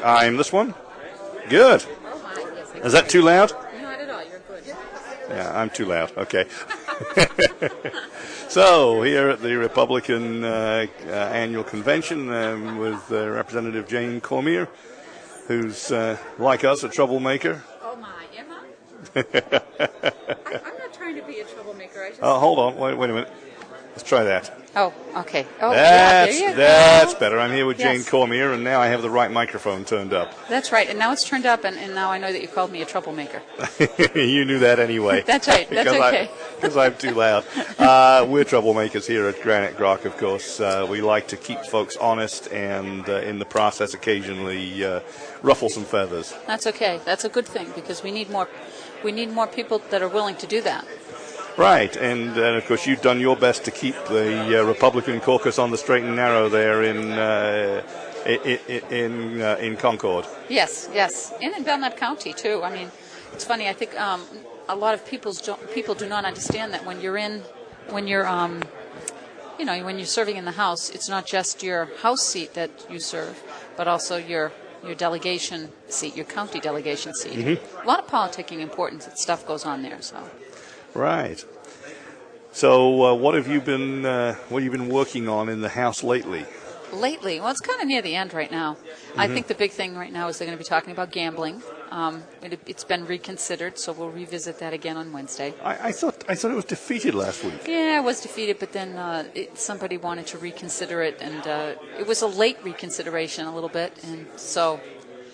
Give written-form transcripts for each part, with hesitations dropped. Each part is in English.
I'm this one. Good. Is that too loud? Not at all. You're good. Yeah, I'm too loud. Okay. So, here at the Republican annual convention with Representative Jane Cormier, who's, like us, a troublemaker. Oh, my. Am I? I'm not trying to be a troublemaker. I just... Hold on. Wait a minute. Let's try that. Oh, okay. Oh, that's better. I'm here with Jane Cormier, and now I have the right microphone turned up. That's right. And now it's turned up, and now I know that you called me a troublemaker. You knew that anyway. That's right. That's okay. Because I'm too loud. We're troublemakers here at Granite Grok, of course. We like to keep folks honest and, in the process, occasionally ruffle some feathers. That's okay. That's a good thing, because we need more people that are willing to do that. Right, and of course you've done your best to keep the Republican caucus on the straight and narrow there in Concord. Yes, and in Belknap County too. I mean, it's funny. I think a lot of people do not understand that when you're serving in the House, it's not just your House seat that you serve, but also your delegation seat, your county delegation seat. Mm-hmm. A lot of politicking importance stuff goes on there. So. Right. So, what have you been working on in the House lately? Lately, well, it's kind of near the end right now. Mm-hmm. I think the big thing right now is they're going to be talking about gambling. It's been reconsidered, so we'll revisit that again on Wednesday. I thought it was defeated last week. Yeah, it was defeated, but then somebody wanted to reconsider it, and it was a late reconsideration a little bit, and so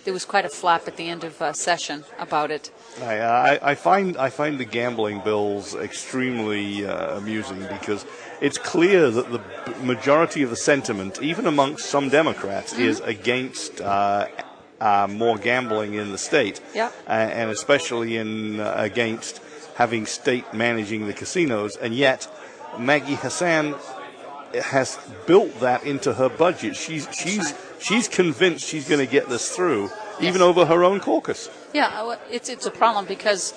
there was quite a flap at the end of session about it. I find the gambling bills extremely amusing because it's clear that the majority of the sentiment, even amongst some Democrats, is against more gambling in the state, and especially against having state managing the casinos. And yet, Maggie Hassan has built that into her budget. She's convinced she's going to get this through, even over her own caucus. Yeah, it's a problem because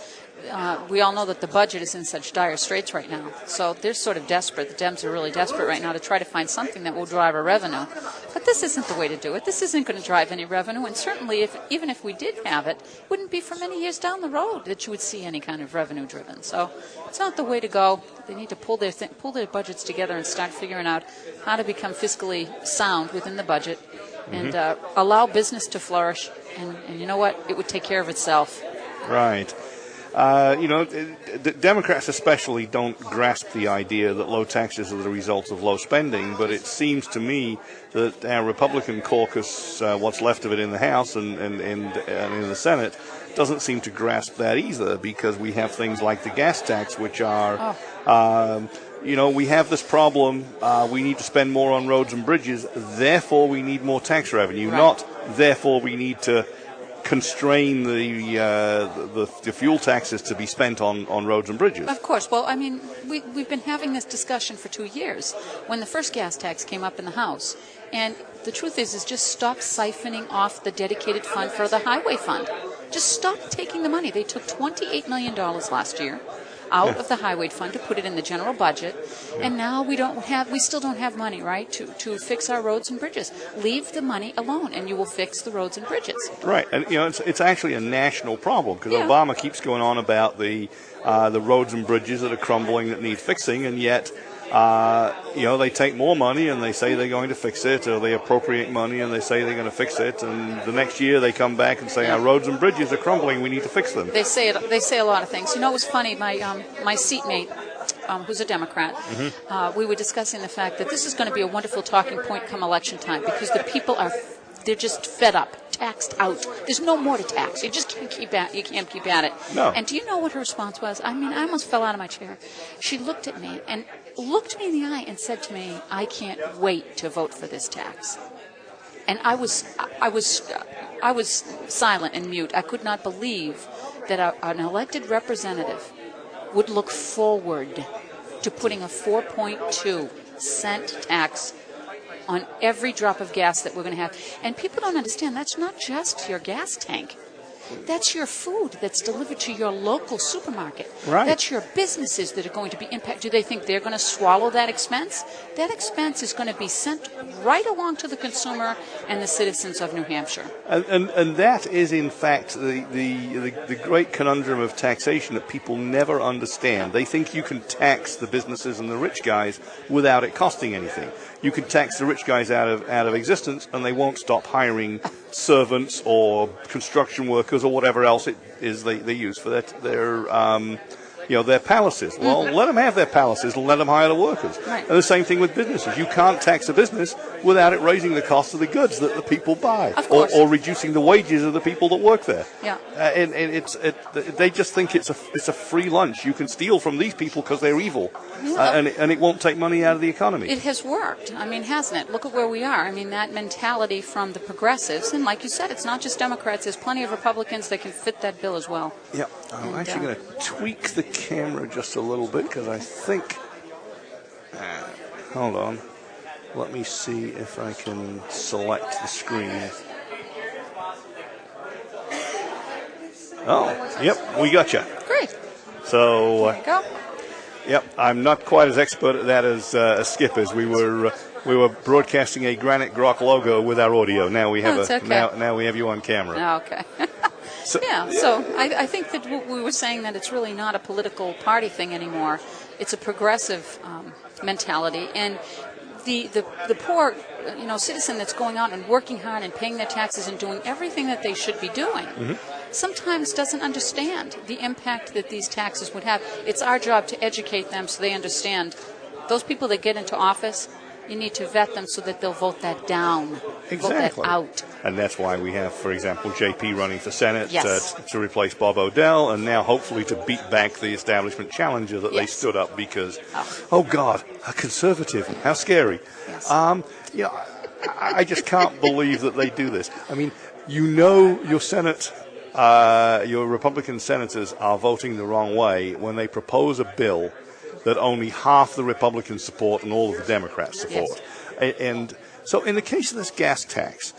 we all know that the budget is in such dire straits right now. So they're sort of desperate. The Dems are really desperate right now to try to find something that will drive our revenue. But this isn't the way to do it. This isn't going to drive any revenue. And certainly, even if we did have it, it wouldn't be for many years down the road that you would see any kind of revenue driven. So it's not the way to go. They need to pull their budgets together and start figuring out how to become fiscally sound within the budget and allow business to flourish. And you know what? It would take care of itself. Right. The Democrats especially don't grasp the idea that low taxes are the result of low spending, but it seems to me that our Republican caucus, what's left of it in the House and in the Senate, doesn't seem to grasp that either, because we have things like the gas tax, which are, we have this problem, we need to spend more on roads and bridges, therefore we need more tax revenue, not therefore we need to constrain the fuel taxes to be spent on roads and bridges. Of course. Well, I mean, we've been having this discussion for 2 years when the first gas tax came up in the House. And the truth is just stop siphoning off the dedicated fund for the highway fund. Just stop taking the money. They took $28 million last year out of the highway fund to put it in the general budget, and now we still don't have money, right, to fix our roads and bridges. Leave the money alone, and you will fix the roads and bridges. Right, and it's actually a national problem because Obama keeps going on about the roads and bridges that are crumbling that need fixing, and yet they take more money and they say they're going to fix it, or they appropriate money and they say they're going to fix it, and the next year they come back and say our roads and bridges are crumbling, we need to fix them. They say a lot of things. You know, it was funny. My seatmate, who's a Democrat, we were discussing the fact that this is going to be a wonderful talking point come election time because the people they're just fed up, taxed out. There's no more to tax. You just can't keep at it. No. And do you know what her response was? I mean, I almost fell out of my chair. She looked at me and looked me in the eye and said to me, "I can't wait to vote for this tax." And I was silent and mute. I could not believe that an elected representative would look forward to putting a 4.2 cent tax on every drop of gas that we're going to have. And people don't understand that's not just your gas tank. That's your food that's delivered to your local supermarket. Right. That's your businesses that are going to be impacted. Do they think they're going to swallow that expense? That expense is going to be sent right along to the consumer and the citizens of New Hampshire. And that is, in fact, the great conundrum of taxation that people never understand. They think you can tax the businesses and the rich guys without it costing anything. You can tax the rich guys out of existence, and they won't stop hiring servants or construction workers or whatever else it is they use for their palaces. Well, let them have their palaces and let them hire the workers. Right. And the same thing with businesses. You can't tax a business without it raising the cost of the goods that the people buy, or reducing the wages of the people that work there. Yeah. And they just think it's a free lunch. You can steal from these people because they're evil, and it won't take money out of the economy. It has worked. I mean, hasn't it? Look at where we are. I mean, that mentality from the progressives, and like you said, it's not just Democrats. There's plenty of Republicans that can fit that bill as well. Yeah. I'm actually going to tweak the camera just a little bit because I think. Hold on. Let me see if I can select the screen. Oh, yep, we got you. Great. So. There you go. Yep, I'm not quite as expert at that as Skip is. We were broadcasting a Granite Grok logo with our audio. Now we have now we have you on camera. Okay. So I think that we were saying that it's really not a political party thing anymore. It's a progressive mentality, and the poor citizen that's going out and working hard and paying their taxes and doing everything that they should be doing. Sometimes doesn't understand the impact that these taxes would have. It's our job to educate them so they understand. Those people that get into office, you need to vet them so that they'll vote that down, exactly. Vote that out. And that's why we have, for example, JP running for Senate Yes. to replace Bob O'Dell, and now hopefully to beat back the establishment challenger that they stood up because, oh God, a conservative, how scary. Yes. I just can't believe that they do this. I mean, your Senate. Your Republican senators are voting the wrong way when they propose a bill that only half the Republicans support and all of the Democrats support. Yes. And so in the case of this gas tax,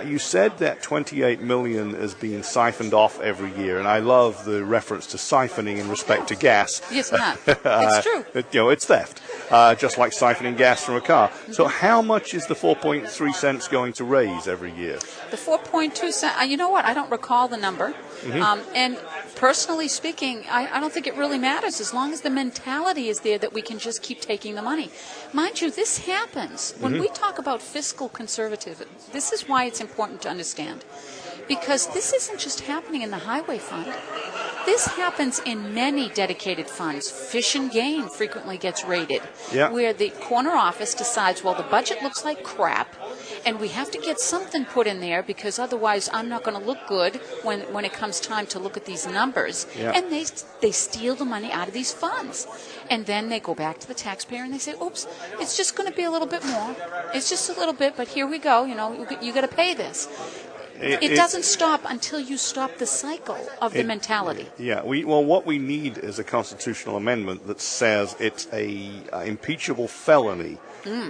you said that $28 million is being siphoned off every year, and I love the reference to siphoning in respect to gas. Yes, Matt. It's true. It's theft, just like siphoning gas from a car. So how much is the 4.3 cents going to raise every year? The 4.2 cents, you know what? I don't recall the number. And personally speaking, I don't think it really matters as long as the mentality is there that we can just keep taking the money. Mind you, this happens. When we talk about fiscal conservatism, this is why it's important to understand. Because this isn't just happening in the highway fund. This happens in many dedicated funds. Fish and Game frequently gets raided, where the corner office decides, well, the budget looks like crap, and we have to get something put in there because otherwise I'm not going to look good when it comes time to look at these numbers. And they steal the money out of these funds. And then they go back to the taxpayer and they say, oops, it's just going to be a little bit more. It's just a little bit, but here we go. You got to pay this. It doesn't stop until you stop the cycle of the mentality. What we need is a constitutional amendment that says it's a impeachable felony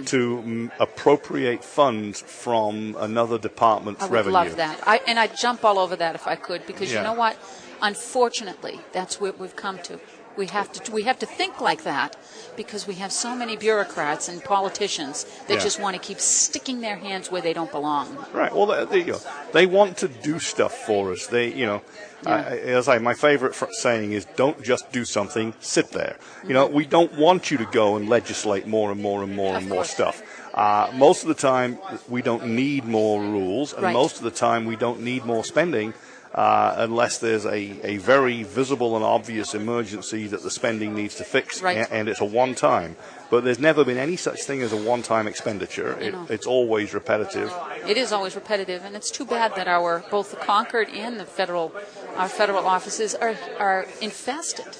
to appropriate funds from another department's revenue. I would love that. I'd jump all over that if I could, because you know what? Unfortunately, that's what we've come to. We have to think like that because we have so many bureaucrats and politicians that just want to keep sticking their hands where they don't belong. Right. Well, there you go. They want to do stuff for us. My favorite saying is, "Don't just do something. Sit there." We don't want you to go and legislate more and more and more and more stuff. Most of the time, we don't need more rules, and most of the time, we don't need more spending. Unless there's a very visible and obvious emergency that the spending needs to fix, and it's a one-time. But there's never been any such thing as a one-time expenditure. It's always repetitive. It is always repetitive, and it's too bad that both the Concord and our federal offices are infested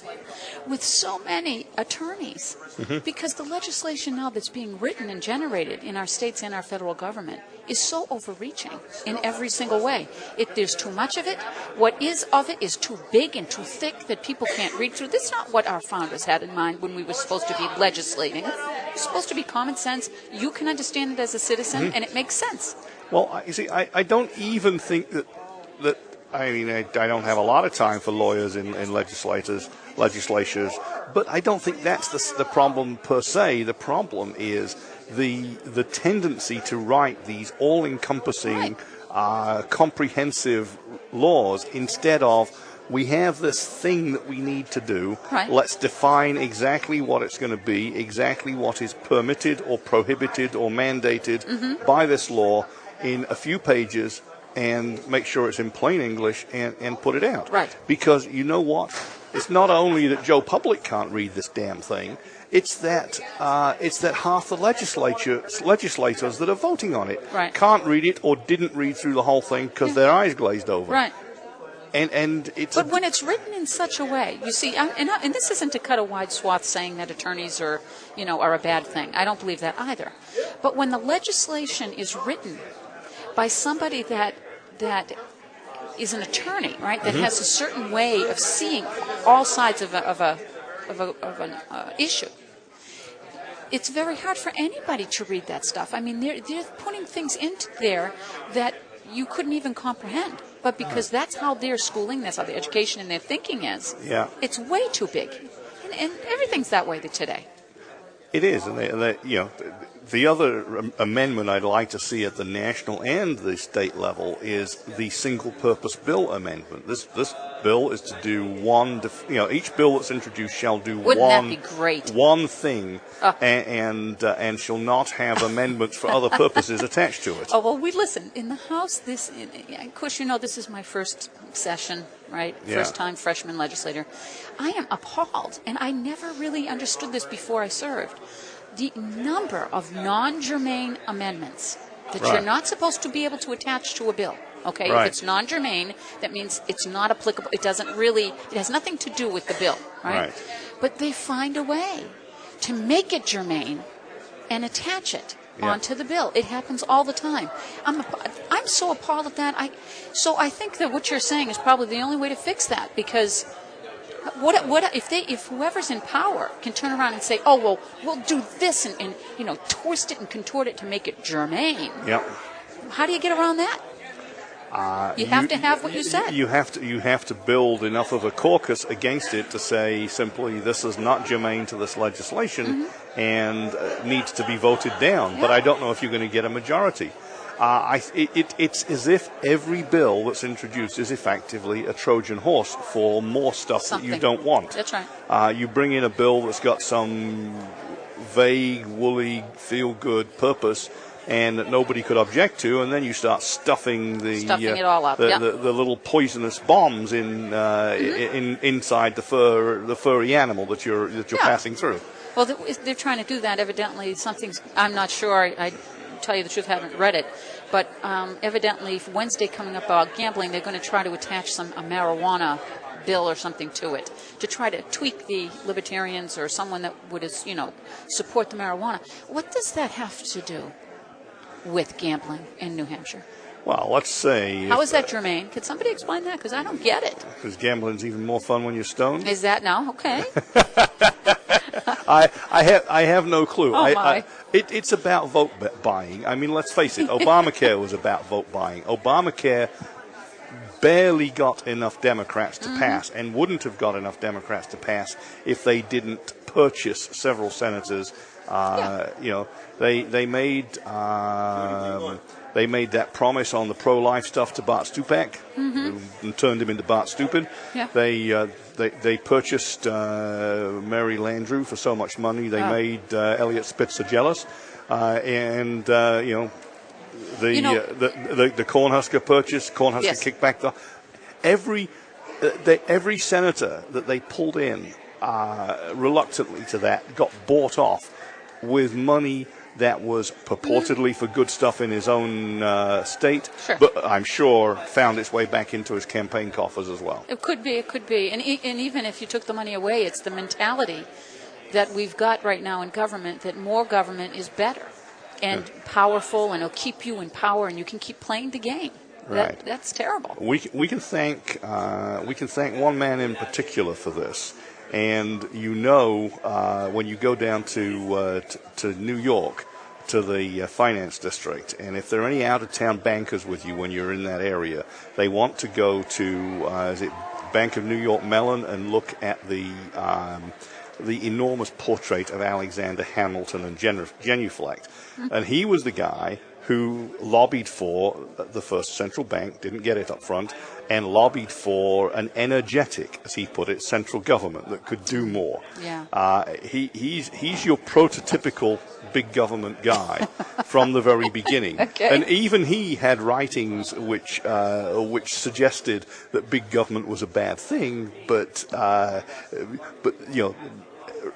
with so many attorneys, because the legislation now that's being written and generated in our states and our federal government is so overreaching in every single way. There's too much of it. What is of it is too big and too thick that people can't read through. That's not what our founders had in mind when we were supposed to be legislating. It's supposed to be common sense. You can understand it as a citizen, and it makes sense. Well, you see, I don't even think that I mean, I don't have a lot of time for lawyers in legislatures, but I don't think that's the problem per se. The problem is the tendency to write these all-encompassing, comprehensive laws instead of, we have this thing that we need to do. Right. Let's define exactly what it's going to be, exactly what is permitted or prohibited or mandated by this law in a few pages, and make sure it's in plain English and put it out. Right. Because you know what? It's not only that Joe Public can't read this damn thing. It's that half the legislators that are voting on it can't read it or didn't read through the whole thing because their eyes glazed over. Right. And it's but when it's written in such a way, you see, and this isn't to cut a wide swath saying that attorneys are a bad thing. I don't believe that either. But when the legislation is written by somebody that is an attorney, right, that has a certain way of seeing all sides of an issue, it's very hard for anybody to read that stuff. I mean, they're putting things into there that you couldn't even comprehend. But because that's how their schooling, that's how their education and their thinking is, it's way too big. And everything's that way today. It is. And the other amendment I'd like to see at the national and the state level is the single-purpose bill amendment. This bill is to do each bill that's introduced shall do Wouldn't that be great? One thing, and shall not have amendments for other purposes attached to it. Oh, well, listen, in the House, of course, this is my first session, right? Yeah. First time freshman legislator. I am appalled, and I never really understood this before I served. The number of non-germane amendments that you're not supposed to be able to attach to a bill. Okay, right. If it's non-germane, that means it's not applicable. It has nothing to do with the bill, right? But they find a way to make it germane and attach it onto the bill. It happens all the time. I'm so appalled at that. So I think that what you're saying is probably the only way to fix that, because what if whoever's in power can turn around and say, oh, well, we'll do this and twist it and contort it to make it germane. Yep. How do you get around that? You have to have what you said. You have to build enough of a caucus against it to say simply this is not germane to this legislation and needs to be voted down. But I don't know if you're going to get a majority. It's as if every bill that's introduced is effectively a Trojan horse for more stuff that you don't want. That's right. You bring in a bill that's got some vague, woolly, feel-good purpose and that nobody could object to, and then you start stuffing it all up. The little poisonous bombs inside the furry animal that you're passing through. Well, they're trying to do that. Evidently, I'm not sure. I tell you the truth, haven't read it, but evidently Wednesday coming up about gambling, they're going to try to attach a marijuana bill or something to it to try to tweak the libertarians or someone that would support the marijuana. What does that have to do with gambling in New Hampshire? Well, let's say... How is that germane? Could somebody explain that? Because I don't get it. Because gambling's even more fun when you're stoned? Is that now? Okay. I have no clue. Oh, my. It's about vote buying. I mean, let's face it, Obamacare was about vote buying. Obamacare barely got enough Democrats to pass, and wouldn't have got enough Democrats to pass if they didn't purchase several senators. They made that promise on the pro-life stuff to Bart Stupak, and turned him into Bart Stupid. Yeah. They purchased Mary Landrieu for so much money. They made Elliot Spitzer jealous, the Cornhusker purchase, Cornhusker kickback. Every senator that they pulled in reluctantly to that got bought off with money that was purportedly for good stuff in his own state, but I'm sure found its way back into his campaign coffers as well. It could be. And even if you took the money away, it's the mentality that we've got right now in government that more government is better and powerful, and it'll keep you in power, and you can keep playing the game. Right. That's terrible. We can thank one man in particular for this. And when you go down to New York, to the finance district, and if there are any out-of-town bankers with you when you're in that area, they want to go to is it Bank of New York Mellon and look at the enormous portrait of Alexander Hamilton and genuflect. And he was the guy who lobbied for the first central bank, didn't get it up front, and lobbied for an energetic, as he put it, central government that could do more. Yeah. He's your prototypical big government guy from the very beginning. Okay. And even he had writings which suggested that big government was a bad thing, but you know,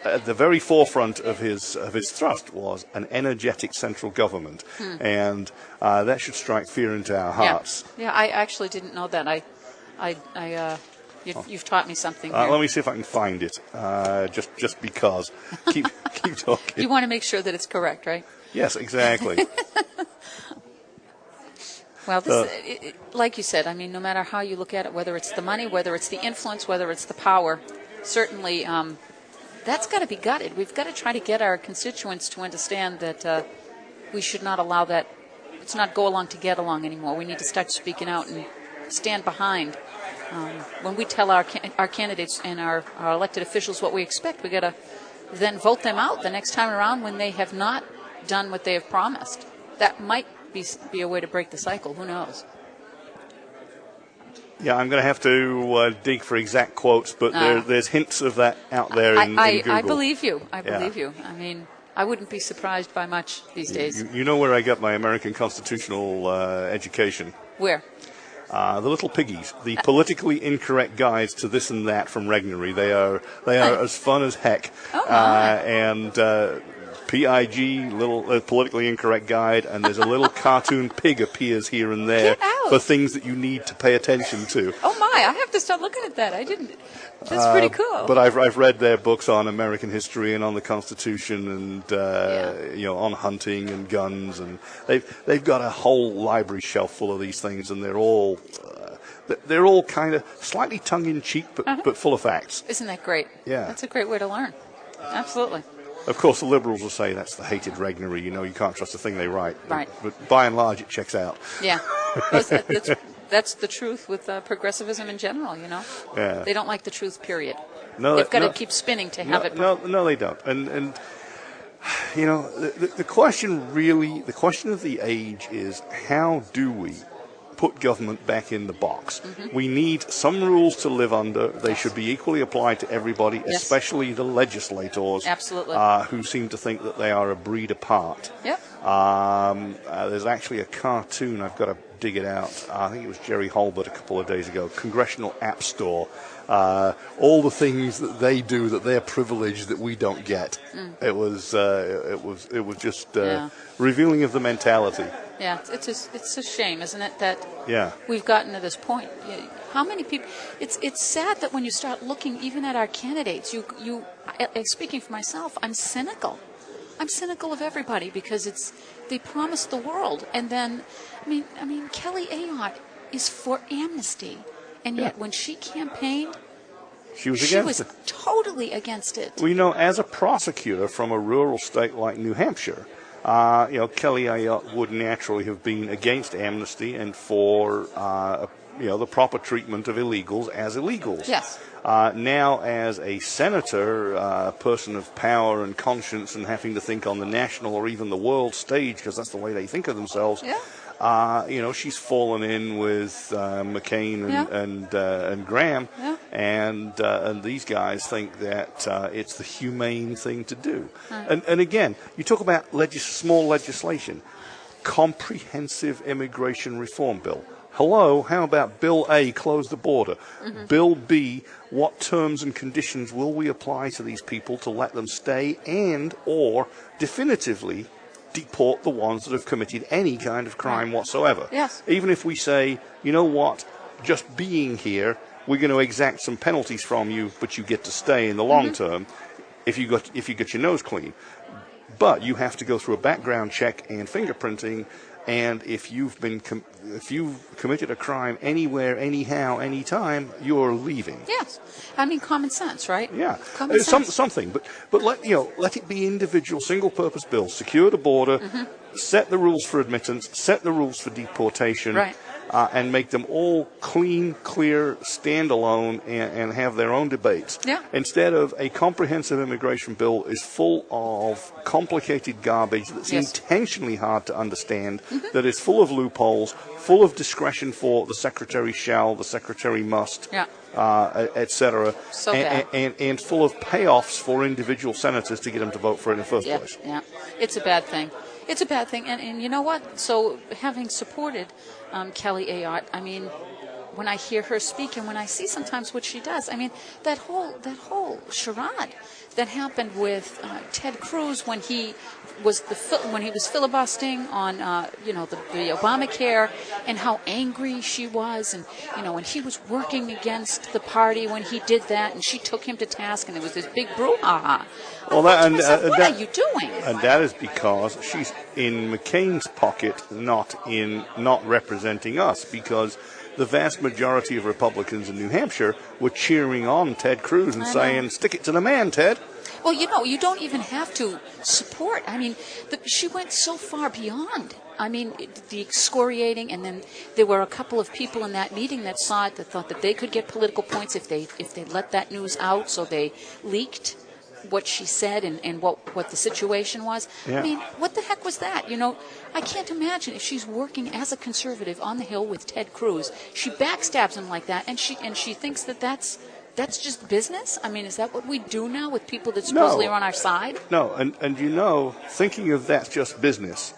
at the very forefront of his thrust was an energetic central government, and that should strike fear into our hearts. Yeah, I actually didn't know that. You've taught me something here. Let me see if I can find it. Just because. Keep talking. You want to make sure that it's correct, right? Yes, exactly. Well, this, like you said, I mean, no matter how you look at it, whether it's the money, whether it's the influence, whether it's the power, certainly that's got to be gutted. We've got to try to get our constituents to understand that we should not allow that. It's not go along to get along anymore. We need to start speaking out and stand behind. When we tell our candidates and our elected officials what we expect, we got to then vote them out the next time around when they have not done what they have promised. That might be a way to break the cycle. Who knows? Yeah, I'm going to have to dig for exact quotes, but there's hints of that out there in Google. I believe you. I believe you. I mean, I wouldn't be surprised by much these days. You know where I got my American constitutional education? Where? The Little Piggies, the politically incorrect guides to this and that from Regnery. They are as fun as heck. Oh, my. And PIG, little politically incorrect guide, and there's a little cartoon pig appears here and there for things that you need to pay attention to. Oh my! I have to start looking at that. I didn't. That's pretty cool. But I've read their books on American history and on the Constitution and you know, on hunting and guns, and they've got a whole library shelf full of these things, and they're all kind of slightly tongue in cheek, but full of facts. Isn't that great? Yeah, that's a great way to learn. Absolutely. Of course, the Liberals will say that's the hated Regnery. You know, you can't trust a thing they write. Right. But by and large, it checks out. Yeah. That's the truth with progressivism in general, you know. Yeah. They don't like the truth, period. No, they've got to keep spinning to have it. No, they don't. And you know, the question of the age is, how do we put government back in the box? We need some rules to live under. They should be equally applied to everybody, especially the legislators. Absolutely. Who seem to think that they are a breed apart. Yep. There's actually a cartoon, I've got to dig it out. I think it was Jerry Holbert a couple of days ago, Congressional App Store. All the things that they do that they're privileged that we don't get. It was just revealing of the mentality. Yeah, it's a shame, isn't it, that we've gotten to this point. How many people? It's sad that when you start looking even at our candidates, you speaking for myself, I'm cynical. I'm cynical of everybody because they promise the world, and then I mean Kelly Ayotte is for amnesty, and yet when she campaigned, she was totally against it. Well, you know, as a prosecutor from a rural state like New Hampshire, you know, Kelly Ayotte would naturally have been against amnesty and for you know, the proper treatment of illegals as illegals. Yes. Now, as a senator, a person of power and conscience, and having to think on the national or even the world stage, because that's the way they think of themselves. Yeah. You know, she's fallen in with McCain and Graham, and these guys think that it's the humane thing to do. And again, you talk about small legislation, comprehensive immigration reform bill. Hello, how about Bill A, close the border? Bill B, what terms and conditions will we apply to these people to let them stay and or definitively deport the ones that have committed any kind of crime whatsoever? Yes. Even if we say, you know what, just being here, we're going to exact some penalties from you, but you get to stay in the long term if you get your nose clean. But you have to go through a background check and fingerprinting, And if you've committed a crime anywhere, anyhow, anytime, you're leaving. Yes, I mean common sense, right? Yeah, common sense. Something. But let it be individual, single-purpose bills. Secure the border, set the rules for admittance, set the rules for deportation. Right. And make them all clean, clear, standalone, and have their own debates. Yeah. Instead of a comprehensive immigration bill is full of complicated garbage that's intentionally hard to understand, that is full of loopholes, full of discretion for the secretary shall, the secretary must, etc. So bad. And full of payoffs for individual senators to get them to vote for it in the first place. Yeah, it's a bad thing. It's a bad thing, and you know what? So having supported Kelly Ayotte, I mean, when I hear her speak and when I see sometimes what she does, I mean, that whole charade that happened with Ted Cruz when he was filibustering on the Obamacare, and how angry she was, and when he was working against the party when he did that, and she took him to task, and there was this big brouhaha. Well, what are you doing? And that is because she's in McCain's pocket, not representing us, because the vast majority of Republicans in New Hampshire were cheering on Ted Cruz and saying, "Stick it to the man, Ted." Well, you don't even have to support. I mean, she went so far beyond. I mean, the excoriating, and then there were a couple of people in that meeting that saw it, that thought that they could get political points if they let that news out, so they leaked what she said and what the situation was. Yeah. I mean, what the heck was that? I can't imagine if she's working as a conservative on the Hill with Ted Cruz, she backstabs him like that, and she thinks that's just business? I mean, is that what we do now with people that supposedly are on our side? No, and thinking of that's just business,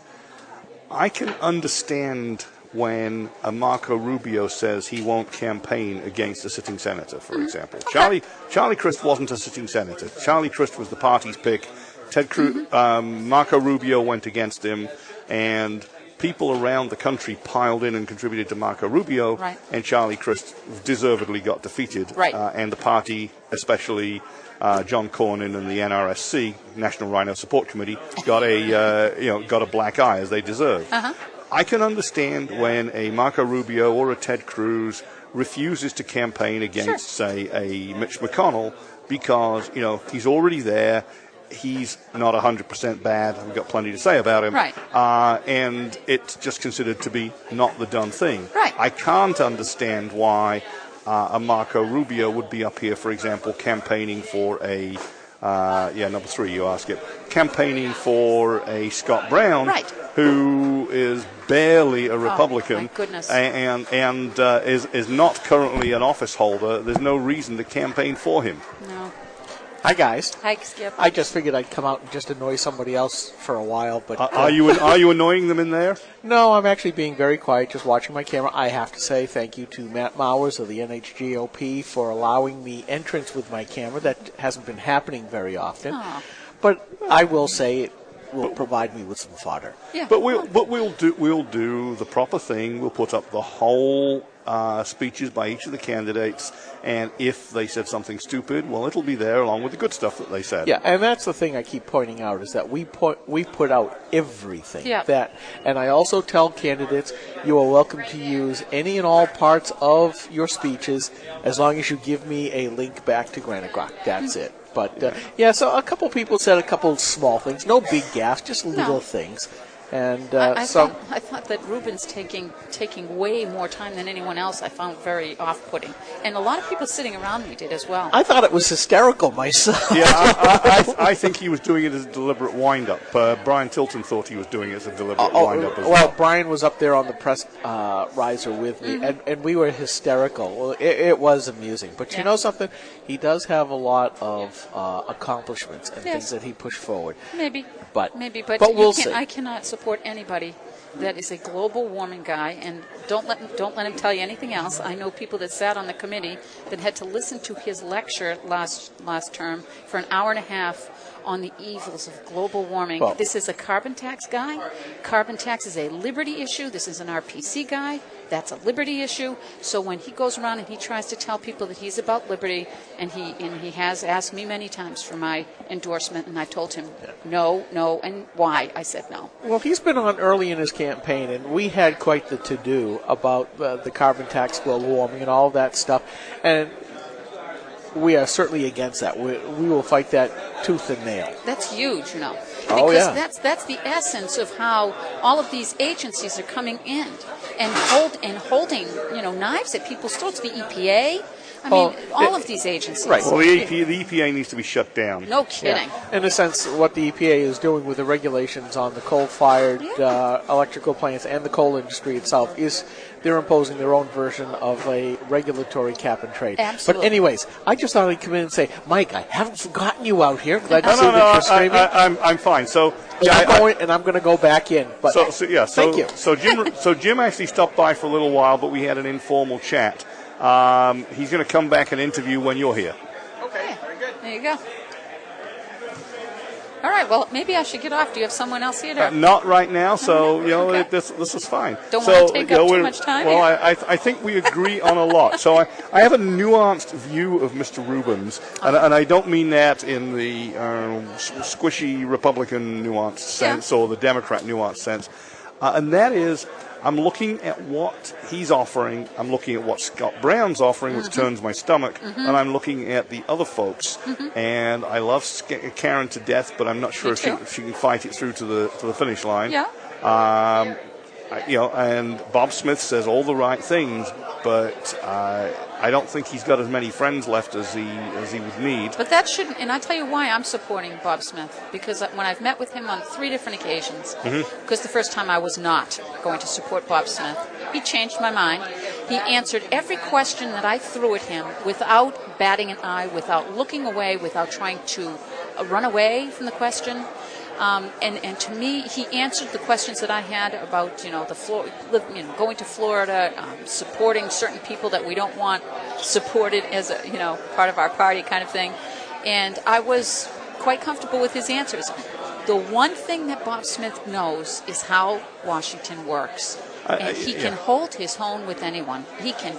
I can understand when a Marco Rubio says he won't campaign against a sitting senator, for example. Okay. Charlie Crist wasn't a sitting senator. Charlie Crist was the party's pick. Ted Cruz, Marco Rubio went against him, and people around the country piled in and contributed to Marco Rubio, right. And Charlie Crist deservedly got defeated. Right. And the party, especially John Cornyn and the NRSC, National Rhino Support Committee, got a black eye, as they deserve. Uh-huh. I can understand when a Marco Rubio or a Ted Cruz refuses to campaign against, say, a Mitch McConnell, because he's already there. He's not 100% bad. We've got plenty to say about him. Right. And it's just considered to be not the done thing. Right. I can't understand why a Marco Rubio would be up here, for example, campaigning for a number 3, you ask it, campaigning for a Scott Brown, right. who is barely a Republican, my goodness. and is not currently an office holder. There's no reason to campaign for him. No. Hi, guys. Hi, Skip. I just figured I'd come out and just annoy somebody else for a while. But are you annoying them in there? No, I'm actually being very quiet, just watching my camera. I have to say thank you to Matt Mowers of the NHGOP for allowing me entrance with my camera. That hasn't been happening very often. Aww. But I will say it will provide me with some fodder. Yeah. But we'll do the proper thing. We'll put up the whole speeches by each of the candidates, and if they said something stupid, well, it'll be there along with the good stuff that they said. Yeah, and that's the thing I keep pointing out, is that we put out everything. Yeah. And I also tell candidates, you are welcome to use any and all parts of your speeches as long as you give me a link back to Granite Rock. That's it. But so a couple people said a couple small things, no big gaffes, just little things. And I thought that Ruben's taking way more time than anyone else. I found very off-putting, and a lot of people sitting around me did as well. I thought it was hysterical myself. Yeah, I think he was doing it as a deliberate wind-up. Brian Tilton thought he was doing it as a deliberate wind-up as well. Well, Brian was up there on the press riser with me, and we were hysterical. Well, it was amusing. But you know something? He does have a lot of accomplishments and things that he pushed forward. Maybe. But we'll see. I cannot support anybody that is a global warming guy, and don't let him tell you anything else. I know people that sat on the committee that had to listen to his lecture last term for an hour and a half on the evils of global warming. This is a carbon tax guy. Carbon tax is a liberty issue. This is an RPC guy. That's a liberty issue. So when he goes around and he tries to tell people that he's about liberty, and he has asked me many times for my endorsement, and I told him no, and why? I said no. Well, he's been on early in his campaign, and we had quite the to-do about the carbon tax, global warming, and all of that stuff. And we are certainly against that. We will fight that tooth and nail. That's huge, you know. Oh, because yeah. that's the essence of how all of these agencies are coming in and holding, knives at people's throats. The EPA, all of these agencies. Right. Well, the EPA needs to be shut down. No kidding. Yeah. In a sense, what the EPA is doing with the regulations on the coal-fired electrical plants and the coal industry itself is they're imposing their own version of a regulatory cap and trade. Absolutely. But anyways, I just thought I'd come in and say, Mike, I haven't forgotten you out here. Glad to see that you're streaming. I'm fine. So I'm going to go back in. But thank you. So Jim actually stopped by for a little while, but we had an informal chat. He's going to come back and interview when you're here. Okay, very good. There you go. All right, well, maybe I should get off. Do you have someone else here? Not right now, so okay. this is fine. Don't want to take up too much time. Well, I think we agree on a lot. So I have a nuanced view of Mr. Rubens, and I don't mean that in the squishy Republican nuanced sense or the Democrat nuanced sense, and that is, I'm looking at what he's offering, I'm looking at what Scott Brown's offering, which turns my stomach, and I'm looking at the other folks. And I love Karen to death, but I'm not sure if she can fight it through to the finish line. Yeah. And Bob Smith says all the right things, but I don't think he's got as many friends left as he would need. But that shouldn't, and I tell you why I'm supporting Bob Smith, because when I've met with him on 3 different occasions, because the first time I was not going to support Bob Smith, he changed my mind. He answered every question that I threw at him without batting an eye, without looking away, without trying to run away from the question. And to me, he answered the questions that I had about, going to Florida, supporting certain people that we don't want supported as a, part of our party kind of thing. And I was quite comfortable with his answers. The one thing that Bob Smith knows is how Washington works. And he can hold his own with anyone. He can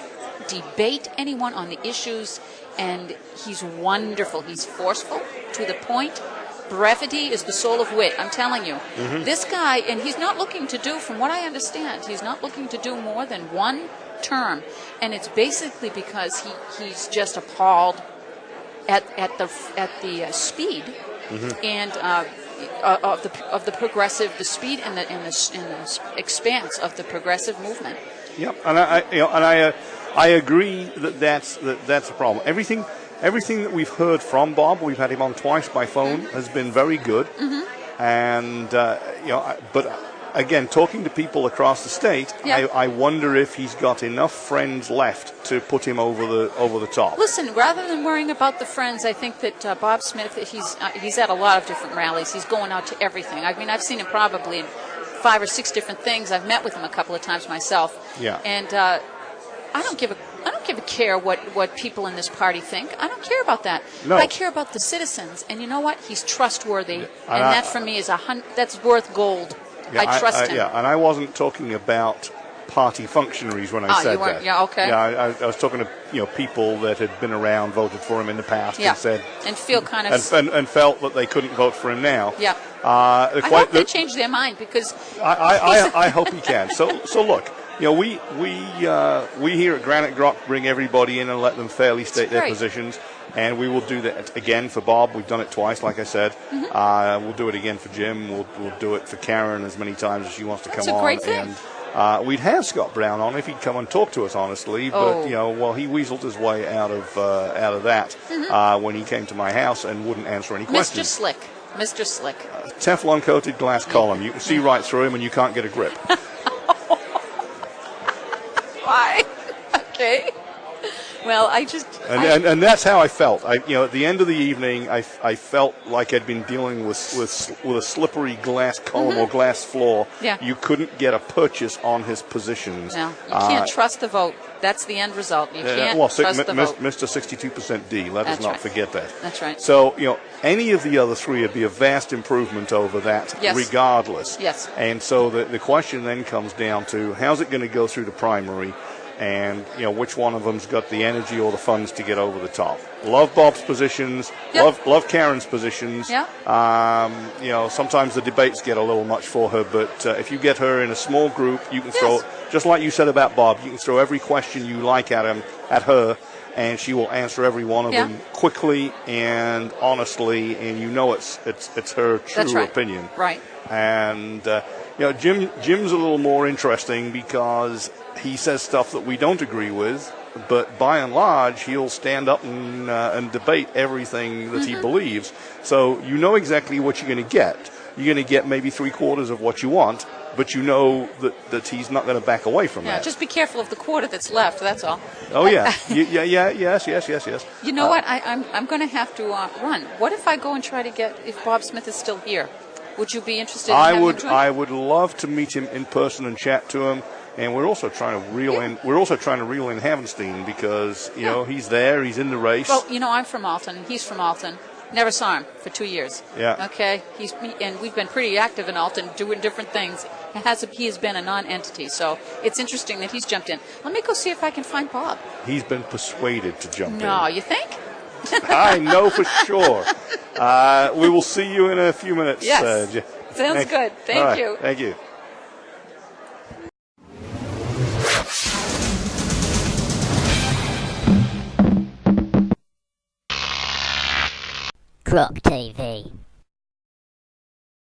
debate anyone on the issues, and he's wonderful. He's forceful, to the point. Brevity is the soul of wit, I'm telling you. This guy, and he's not looking to do, from what I understand, he's not looking to do more than 1 term. And it's basically because he's just appalled at the speed and of the progressive, the speed and the expanse of the progressive movement. Yep, and I agree that's a problem. Everything that we've heard from Bob, we've had him on twice by phone, has been very good. And but again, talking to people across the state, I wonder if he's got enough friends left to put him over the top. Listen, rather than worrying about the friends, I think that Bob Smith, he's at a lot of different rallies. He's going out to everything. I mean, I've seen him probably in 5 or 6 different things. I've met with him a couple of times myself. Yeah. And I don't give a care what people in this party think. I don't care about that. No. But I care about the citizens. And you know what? He's trustworthy. And that for me is that's worth gold. I trust him. Yeah, and I wasn't talking about party functionaries when I said that. Yeah, okay. Yeah, I was talking to people that had been around, voted for him in the past, and said and feel kind of and felt that they couldn't vote for him now. Yeah. I hope they change their mind, because I hope he can. So look, we here at Granite Grok bring everybody in and let them fairly state their positions. And we will do that again for Bob. We've done it twice, like I said. We'll do it again for Jim. We'll do it for Karen as many times as she wants to come on. That's a great thing. And we'd have Scott Brown on if he'd come and talk to us honestly. But he weaseled his way out of that when he came to my house and wouldn't answer any questions. Mr. Slick. Teflon coated glass column. You can see right through him and you can't get a grip. Why? Okay. Well, and that's how I felt. At the end of the evening, I felt like I'd been dealing with a slippery glass column or glass floor. Yeah. You couldn't get a purchase on his positions. No, you can't trust the vote. That's the end result. You can't well, trust the vote. Mr. 62% D. Let us That's not right. forget that. That's right. So, any of the other three would be a vast improvement over that, Yes. regardless. Yes. And so the question then comes down to how's it going to go through the primary, and which one of them's got the energy or the funds to get over the top. Love Bob's positions. Yep. Love Karen's positions. Yeah. Sometimes the debates get a little much for her, but if you get her in a small group, you can throw, just like you said about Bob, you can throw every question you like at her, and she will answer every one of them quickly and honestly, and it's her true opinion. Right. And Jim's a little more interesting because he says stuff that we don't agree with, but by and large, he'll stand up and debate everything that he believes. So you know exactly what you're going to get. You're going to get maybe 3/4 of what you want, but you know that he's not going to back away from that. Just be careful of the quarter that's left. That's all. Oh yeah, yes. You know what? I'm going to have to run. What if I go and try to get if Bob Smith is still here? Would you be interested? I would love to meet him in person and chat to him. And we're also trying to reel in. We're also trying to reel in Havenstein because he's there. He's in the race. Well, I'm from Alton, and he's from Alton. Never saw him for 2 years. Yeah. Okay. And we've been pretty active in Alton, doing different things. He has been a non-entity, so it's interesting that he's jumped in. Let me go see if I can find Bob. He's been persuaded to jump in. No, you think? I know for sure. We will see you in a few minutes. Yes. Sounds good. Thank you. Thank you. Grok TV.